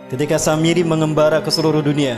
Ketika Samiri mengembara ke seluruh dunia,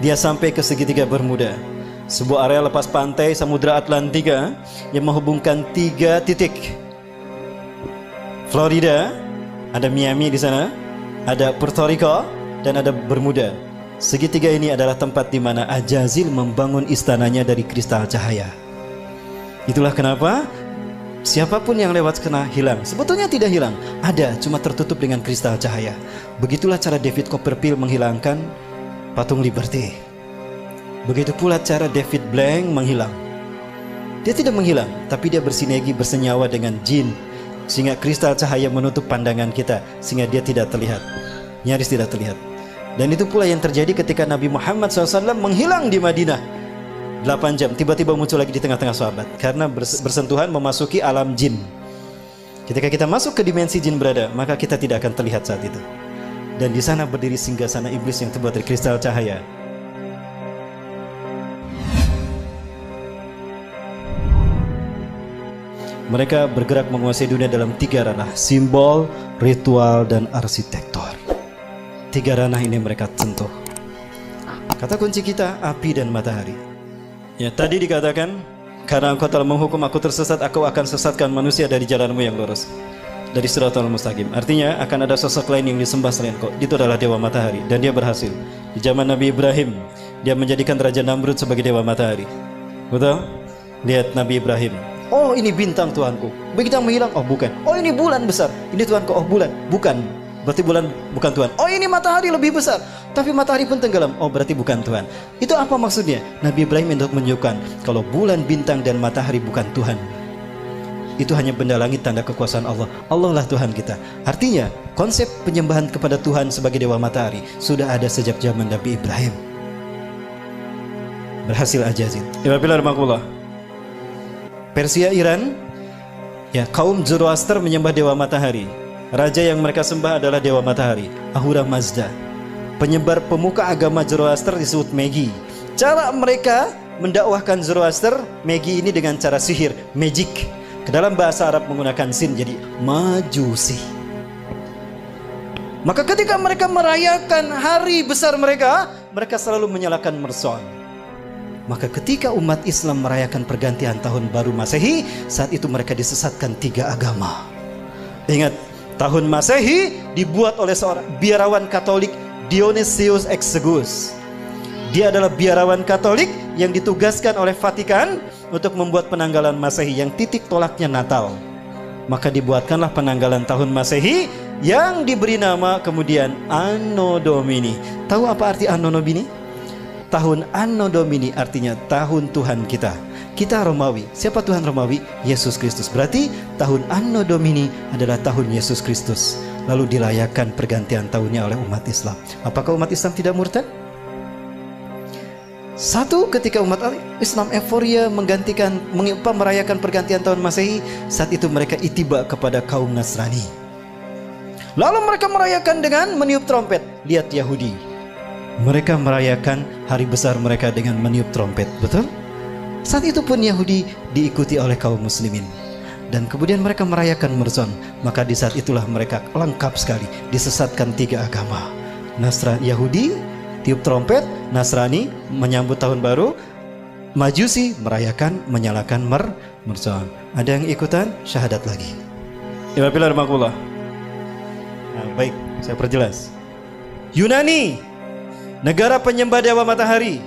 dia sampai ke segitiga Bermuda, sebuah area lepas pantai Samudra Atlantika yang menghubungkan 3 titik. Florida, ada Miami di sana, ada Puerto Rico, dan ada Bermuda. Segitiga ini adalah tempat di mana Ajazil membangun istananya dari kristal cahaya. Itulah kenapa siapapun yang lewat kena hilang. Sebetulnya tidak hilang, ada, cuma tertutup dengan kristal cahaya. Begitulah cara David Copperfield menghilangkan patung Liberty. Begitu pula cara David Blank menghilang. Dia tidak menghilang, tapi dia bersinergi, bersenyawa dengan jin, sehingga kristal cahaya menutup pandangan kita, sehingga dia tidak terlihat, nyaris tidak terlihat. Dan itu pula yang terjadi ketika Nabi Muhammad SAW menghilang di Madinah 8 jam, tiba-tiba muncul lagi di tengah-tengah sahabat, karena bersentuhan memasuki alam jin. Ketika kita masuk ke dimensi jin berada, maka kita tidak akan terlihat saat itu. Dan di sana berdiri singgasana iblis yang terbuat dari kristal cahaya. Mereka bergerak menguasai dunia dalam 3 ranah: simbol, ritual, dan arsitektur. 3 ranah ini mereka sentuh. Kata kunci kita, api dan matahari. Ya, tadi dikatakan, karena engkau telah menghukum aku tersesat, aku akan sesatkan manusia dari jalanmu yang lurus, dari siratal mustaqim. Artinya akan ada sosok lain yang disembah selain kau. Itu adalah dewa matahari, dan dia berhasil. Di zaman Nabi Ibrahim, dia menjadikan Raja Namrud sebagai dewa matahari. Betul? Lihat Nabi Ibrahim. Oh, ini bintang Tuhanku. Begitu menghilang, oh bukan. Oh, ini bulan besar. Ini Tuhanku, oh bulan. Bukan. Berarti bulan bukan Tuhan. Oh, ini matahari lebih besar, tapi matahari pun tenggelam. Oh, berarti bukan Tuhan. Itu apa maksudnya? Nabi Ibrahim untuk menunjukkan kalau bulan, bintang, dan matahari bukan Tuhan. Itu hanya benda langit, tanda kekuasaan Allah. Allah lah Tuhan kita. Artinya konsep penyembahan kepada Tuhan sebagai dewa matahari sudah ada sejak zaman Nabi Ibrahim. Berhasil Ajazil. Persia, Iran, ya, kaum Zoroaster menyembah dewa matahari. Raja yang mereka sembah adalah dewa matahari, Ahura Mazda. Penyebar pemuka agama Zoroaster disebut Magi. Cara mereka mendakwahkan Zoroaster, Magi ini dengan cara sihir, magic. Ke dalam bahasa Arab menggunakan sin, jadi majusi. Maka ketika mereka merayakan hari besar mereka, mereka selalu menyalakan mercon. Maka ketika umat Islam merayakan pergantian tahun baru Masehi, saat itu mereka disesatkan 3 agama. Ingat, tahun Masehi dibuat oleh seorang biarawan Katolik, Dionysius Exiguus. Dia adalah biarawan Katolik yang ditugaskan oleh Vatikan untuk membuat penanggalan Masehi yang titik tolaknya Natal. Maka dibuatkanlah penanggalan tahun Masehi yang diberi nama kemudian Anno Domini. Tahu apa arti Anno Domini? Tahun Anno Domini artinya tahun Tuhan kita. Kita Romawi. Siapa Tuhan Romawi? Yesus Kristus. Berarti tahun Anno Domini adalah tahun Yesus Kristus. Lalu dirayakan pergantian tahunnya oleh umat Islam. Apakah umat Islam tidak murtad? Satu, ketika umat Islam euforia merayakan pergantian tahun Masehi, saat itu mereka itiba kepada kaum Nasrani. Lalu mereka merayakan dengan meniup trompet. Lihat Yahudi. Mereka merayakan hari besar mereka dengan meniup trompet. Betul? Saat itu pun Yahudi diikuti oleh kaum muslimin. Dan kemudian mereka merayakan Mercon. Maka di saat itulah mereka lengkap sekali, disesatkan 3 agama. Yahudi tiup trompet, Nasrani menyambut tahun baru, Majusi merayakan, menyalakan Mercon. Ada yang ikutan? Syahadat lagi. Nah, baik, saya perjelas. Yunani, negara penyembah dewa matahari.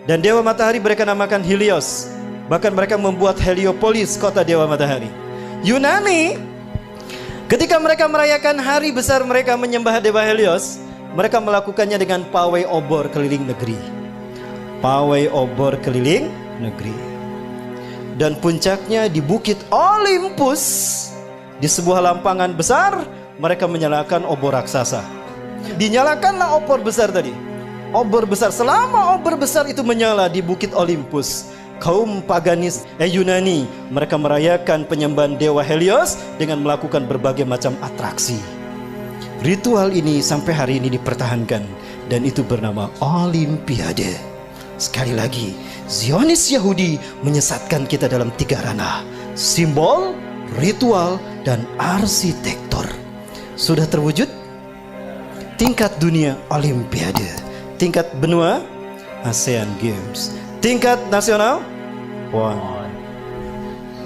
Dan dewa matahari mereka namakan Helios. Bahkan mereka membuat Heliopolis, kota dewa matahari. Yunani, ketika mereka merayakan hari besar mereka menyembah dewa Helios, mereka melakukannya dengan pawai obor keliling negeri. Pawai obor keliling negeri. Dan puncaknya di Bukit Olympus, di sebuah lampangan besar, mereka menyalakan obor raksasa. Dinyalakanlah obor besar tadi. Obor besar, selama obor besar itu menyala di Bukit Olympus, kaum paganis Yunani mereka merayakan penyembahan dewa Helios dengan melakukan berbagai macam atraksi. Ritual ini sampai hari ini dipertahankan dan itu bernama Olimpiade. Sekali lagi, Zionis Yahudi menyesatkan kita dalam 3 ranah: simbol, ritual, dan arsitektur. Sudah terwujud? tingkat dunia Olimpiade, tingkat benua ASEAN Games, tingkat nasional PON,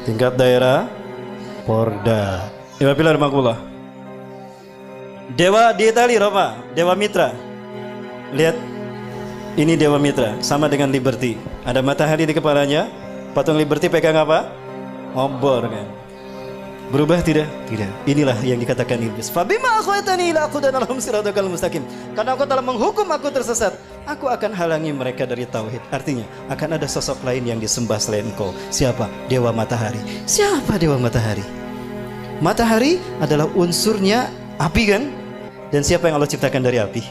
tingkat daerah Porda. Pilar Makulah. Dewa di Itali, Roma, Dewa Mitra. Lihat, ini Dewa Mitra, sama dengan Liberty. Ada matahari di kepalanya. Patung Liberty pegang apa? Obor kan. Berubah tidak? Tidak. Inilah yang dikatakan iblis. Fabima akhwatani ila aqudan lahum siratal mustaqim. Karena engkau telah menghukum aku tersesat, aku akan halangi mereka dari tauhid. Artinya, akan ada sosok lain yang disembah selain engkau. Siapa? Dewa Matahari. Siapa Dewa Matahari? Matahari adalah unsurnya api kan? Dan siapa yang Allah ciptakan dari api?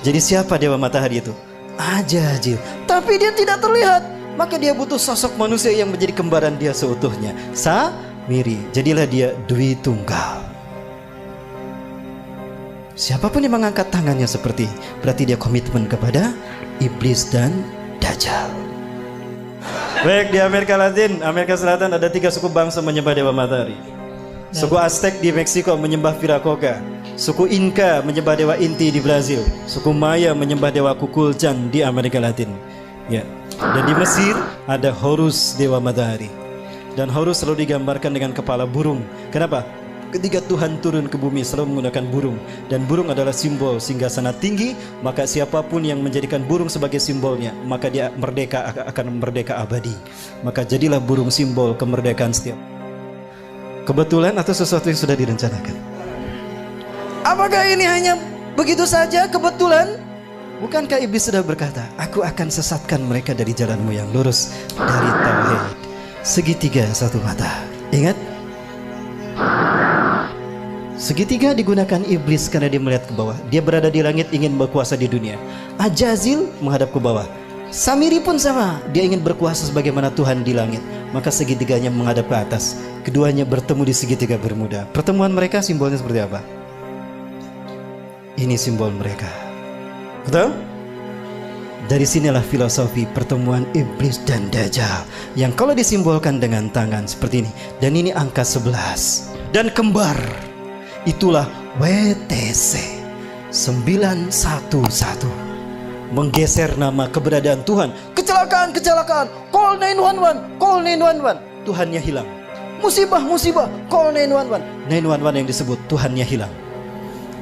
Jadi siapa Dewa Matahari itu? Ajajil. Tapi dia tidak terlihat. Maka dia butuh sosok manusia yang menjadi kembaran dia seutuhnya. Samiri. Jadilah dia Dwi Tunggal. Siapapun yang mengangkat tangannya seperti, berarti dia komitmen kepada iblis dan Dajjal. Baik, di Amerika Latin, Amerika Selatan ada 3 suku bangsa menyembah Dewa Matahari. Suku Aztec di Meksiko menyembah Viracocha. Suku Inca menyembah Dewa Inti di Brazil. Suku Maya menyembah Dewa Kukulcan di Amerika Latin. Ya. Dan di Mesir ada Horus, Dewa Matahari. Dan Horus selalu digambarkan dengan kepala burung. Kenapa? Ketika Tuhan turun ke bumi selalu menggunakan burung. Dan burung adalah simbol singgasana tinggi. Maka siapapun yang menjadikan burung sebagai simbolnya, maka dia merdeka, akan merdeka abadi. Maka jadilah burung simbol kemerdekaan setiap. Kebetulan atau sesuatu yang sudah direncanakan? Apakah ini hanya begitu saja kebetulan? Bukankah iblis sudah berkata, aku akan sesatkan mereka dari jalanmu yang lurus, dari tauhid. Segitiga satu mata. Ingat? Segitiga digunakan iblis karena dia melihat ke bawah. Dia berada di langit ingin berkuasa di dunia. Ajazil menghadap ke bawah. Samiri pun sama, dia ingin berkuasa sebagaimana Tuhan di langit. Maka segitiganya menghadap ke atas. Keduanya bertemu di segitiga Bermuda. Pertemuan mereka simbolnya seperti apa? Ini simbol mereka. Betul? Dari sinilah filosofi pertemuan iblis dan Dajjal, yang kalau disimbolkan dengan tangan seperti ini. Dan ini angka 11. Dan kembar. Itulah WTC 911. Menggeser nama keberadaan Tuhan. Kecelakaan, kecelakaan, call 911, call 911. Tuhannya hilang. Musibah, musibah, call 911. 911 yang disebut Tuhannya hilang.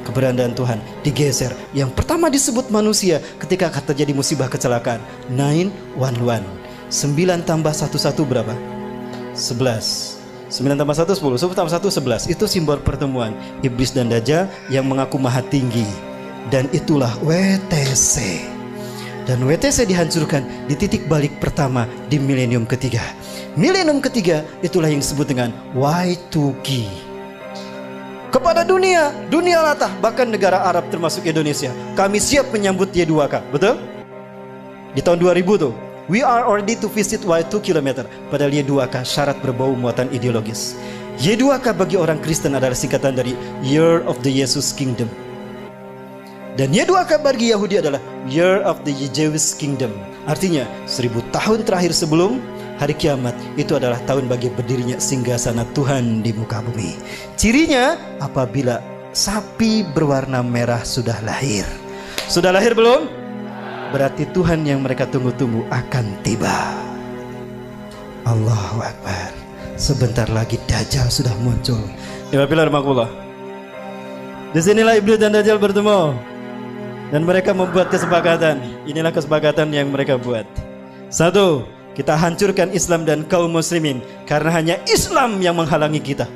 Keberadaan Tuhan digeser. Yang pertama disebut manusia ketika terjadi musibah kecelakaan. 911. 9 tambah 11 berapa? 11. 9 tambah 1 10. 10 tambah 1 11. Itu simbol pertemuan iblis dan Dajjal yang mengaku maha tinggi. Dan itulah WTC. Dan WTC dihancurkan di titik balik pertama di milenium ketiga. Milenium ketiga itulah yang disebut dengan Y2K. Kepada dunia, dunia latah, bahkan negara Arab termasuk Indonesia, kami siap menyambut Y2K, betul? Di tahun 2000 tuh, we are ready to visit Y2 km. Padahal Y2K syarat berbau muatan ideologis. Y2K bagi orang Kristen adalah singkatan dari Year of the Jesus Kingdom. Dan Y2K bagi Yahudi adalah Year of the Jewish Kingdom. Artinya 1000 tahun terakhir sebelum hari kiamat, itu adalah tahun bagi berdirinya singgasana Tuhan di muka bumi. Cirinya apabila sapi berwarna merah sudah lahir. Sudah lahir belum? Berarti Tuhan yang mereka tunggu-tunggu akan tiba. Allahu Akbar. Sebentar lagi Dajjal sudah muncul. Pilar Makulah. Disinilah iblis dan Dajjal bertemu. Dan mereka membuat kesepakatan. Inilah kesepakatan yang mereka buat. 1. Kita hancurkan Islam dan kaum muslimin, karena hanya Islam yang menghalangi kita.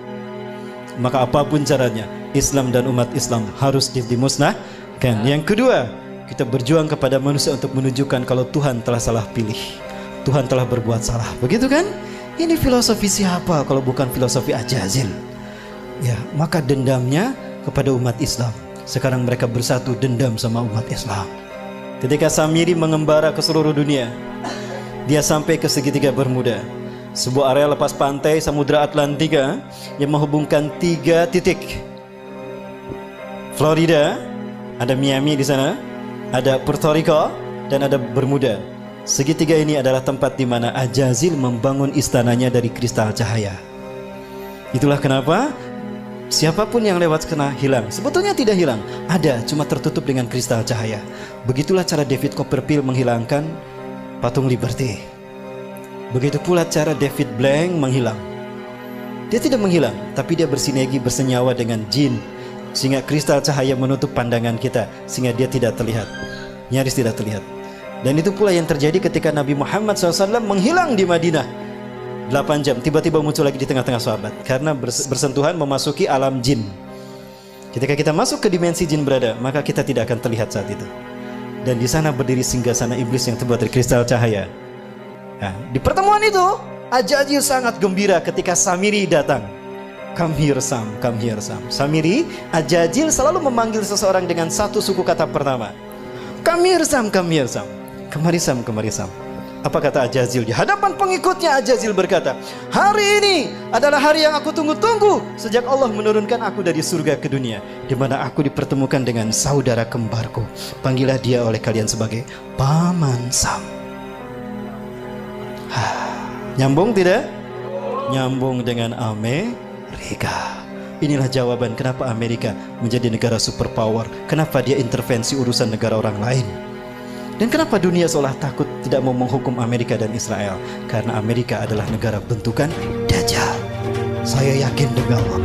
Maka apapun caranya, Islam dan umat Islam harus dimusnahkan. Yang kedua, kita berjuang kepada manusia untuk menunjukkan kalau Tuhan telah salah pilih. Tuhan telah berbuat salah. Begitu kan? Ini filosofi siapa kalau bukan filosofi Ajazil? Ya, maka dendamnya kepada umat Islam. Sekarang mereka bersatu dendam sama umat Islam. Ketika Samiri mengembara ke seluruh dunia, dia sampai ke segitiga Bermuda, sebuah area lepas pantai Samudra Atlantika yang menghubungkan 3 titik. Florida, ada Miami di sana, ada Puerto Rico, dan ada Bermuda. Segitiga ini adalah tempat di mana Ajazil membangun istananya dari kristal cahaya. Itulah kenapa Siapapun yang lewat kena hilang. Sebetulnya tidak hilang, ada, cuma tertutup dengan kristal cahaya. Begitulah cara David Copperfield menghilangkan patung Liberty. Begitu pula cara David Blank menghilang. Dia tidak menghilang, tapi dia bersinergi, bersenyawa dengan jin, sehingga kristal cahaya menutup pandangan kita, sehingga dia tidak terlihat, nyaris tidak terlihat. Dan itu pula yang terjadi ketika Nabi Muhammad SAW menghilang di Madinah 8 jam, tiba-tiba muncul lagi di tengah-tengah sahabat, karena bersentuhan memasuki alam jin. Ketika kita masuk ke dimensi jin berada, maka kita tidak akan terlihat saat itu. Dan di sana berdiri singgasana iblis yang terbuat dari kristal cahaya. Nah, di pertemuan itu Ajajil sangat gembira ketika Samiri datang. Come here Sam, come here Sam. Samiri, Ajajil selalu memanggil seseorang dengan satu suku kata pertama. Come here Sam, come here Sam. Kemari Sam, kemari Sam. Apa kata Ajazil? Di hadapan pengikutnya Ajazil berkata, hari ini adalah hari yang aku tunggu-tunggu sejak Allah menurunkan aku dari surga ke dunia, di mana aku dipertemukan dengan saudara kembarku. Panggillah dia oleh kalian sebagai Paman Sam. Nyambung tidak? Nyambung dengan Amerika. Inilah jawaban kenapa Amerika menjadi negara superpower. Kenapa dia intervensi urusan negara orang lain. Dan kenapa dunia seolah takut tidak mau menghukum Amerika dan Israel? Karena Amerika adalah negara bentukan Dajjal. Saya yakin demi Allah.